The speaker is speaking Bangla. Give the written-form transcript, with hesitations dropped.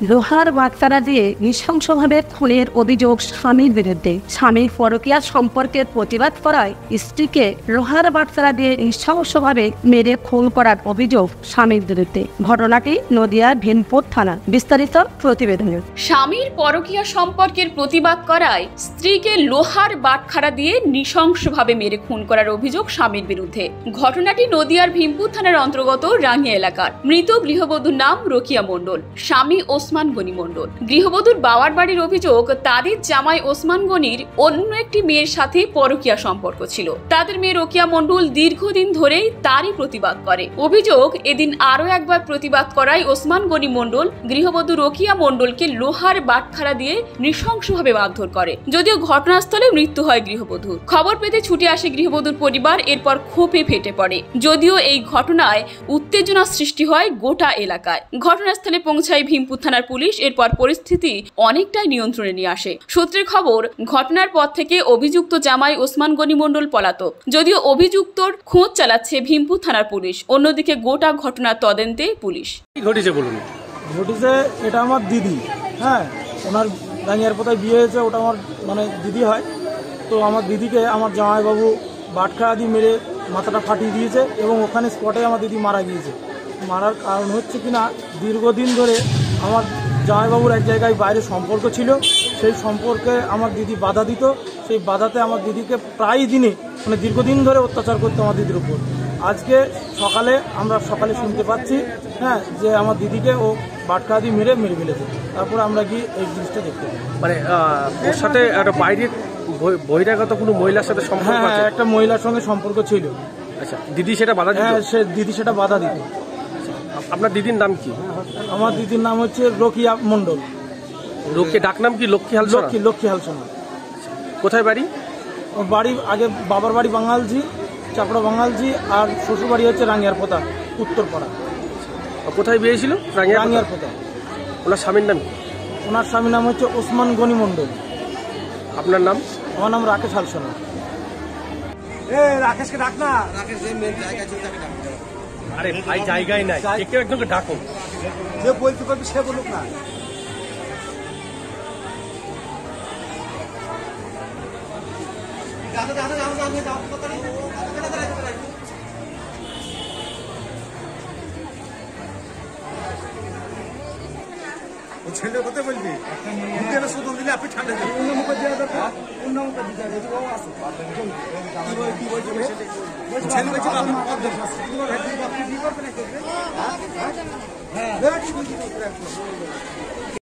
লোহার বাটখারা দিয়ে নৃশংসভাবে খুনের অভিযোগ স্বামীর বিরুদ্ধে। স্বামীর পরকীয়া সম্পর্কের প্রতিবাদ করায় স্ত্রীকে লোহার বাটখারা দিয়ে নৃশংসভাবে মেরে খুন করার অভিযোগ স্বামীর বিরুদ্ধে। ঘটনাটি নদিয়ার ভীমপুর থানা। বিস্তারিত প্রতিবেদনে। স্বামীর পরকীয়া সম্পর্কের প্রতিবাদ করায় স্ত্রীকে লোহার বাটখারা দিয়ে নৃশংসভাবে মেরে খুন করার অভিযোগ স্বামীর বিরুদ্ধে। ঘটনাটি নদিয়ার ভীমপুর থানার অন্তর্গত রাঙ্গিয়া এলাকার। মৃত গৃহবধূর নাম রোকিয়া মণ্ডল, স্বামী ওসমান গনি মণ্ডল। গৃহবধূর বাবার বাড়ির অভিযোগ, তাদের জামাই ওসমান গনির অন্য একটি মেয়ের সাথে পরকীয়া সম্পর্ক ছিল। তাদের মেয়ে রোকিয়া মণ্ডল দীর্ঘদিন ধরেই তারই প্রতিবাদ করে। অভিযোগ, এদিন আরো একবার প্রতিবাদ করায় ওসমান গনি মণ্ডল গৃহবধূ রোকিয়া মণ্ডলকে লোহার বাটখারা দিয়ে নৃশংসভাবে মারধর করে। যদিও ঘটনাস্থলে মৃত্যু হয় গৃহবধূর। খবর পেতে ছুটে আসে গৃহবধূর পরিবার, এরপর ক্ষোভে ফেটে পড়ে। যদিও এই ঘটনায় উত্তেজনা সৃষ্টি হয় গোটা এলাকায়। ঘটনাস্থলে পৌঁছায় ভীমপুর থানার পুলিশ। এরপর পরিস্থিতি অনেকটাই নিয়ন্ত্রণে নিয়ে আসে। সূত্রের খবর, ঘটনার পর থেকে অভিযুক্ত জামাই ওসমান গনি মণ্ডল পলাতক। যদিও অভিযুক্তর খোঁজ চালাচ্ছে ভীমপুর থানার পুলিশ। অন্যদিকে গোটা ঘটনার তদন্তে পুলিশ। কি ঘটেছে বলুন? ঘটেছে, এটা আমার দিদি। হ্যাঁ, ওনার রাঙ্গিয়ার পোতায় বিয়ে হয়েছে, ওটা আমার দিদি হয়। তো আমার দিদিকে আমার জামাইবাবু বাটখারা দিয়ে মেরে মাথাটা ফাটিয়ে দিয়েছে এবং ওখানে স্পটে আমার দিদি মারা গিয়েছে। মারার কারণ হচ্ছে কিনা, দীর্ঘদিন ধরে আমার জামাইবাবুর এক জায়গায় বাইরে সম্পর্ক ছিল। সেই সম্পর্কে আমার দিদি বাধা দিত। সেই বাধাতে আমার দিদিকে প্রায় দিনে দীর্ঘদিন ধরে অত্যাচার করতো আমার দিদির উপর। আজকে আমরা সকালে শুনতে পাচ্ছি যে আমার দিদিকে ও বাটখারা দিয়ে মেরে ফেলেছে। তারপরে আমরা গিয়ে এই জিনিসটা দেখতে পাই। মানে ওর সাথে একটা বাইরের বহিরাগত কোনো মহিলার সাথে সম্পর্ক আছে? একটা মহিলার সঙ্গে সম্পর্ক ছিল। আচ্ছা, দিদি সেটা বাধা দিত? হ্যাঁ, দিদি সেটা বাধা দিত। আপনার দিদির নাম কি? আমার দিদির নাম হচ্ছে রোকিয়া মণ্ডল। রোকিয়া ডাক নাম কি? লক্ষ্মী হালসোনা? লক্ষ্মী হালসোনা। কোথায় বাড়ি? ওর বাড়ি আগে বাবার বাড়ি বাঙালজি, চাপড়া বাঙালজি, আর শ্বশুর বাড়ি হচ্ছে রাঙ্গিয়ার পোতা, উত্তরপাড়া। কোথায় বিয়ে ছিল? রাঙ্গিয়ার পোতা। ওনার স্বামীর নাম কি? ওনার স্বামীর নাম হচ্ছে ওসমান গনি মণ্ডল। আপনার নাম? আমার নাম রাকেশ হালসোনা। রাকেশকে ডাক না। আরে ভাই, জায়গায় নাই, কেউ একজনকে ডাকো। যে বলতে পারবি সে বলুক না। ছেলে কথা বলবি, শুধু দিলে আপনি ঠান্ডা ছেলে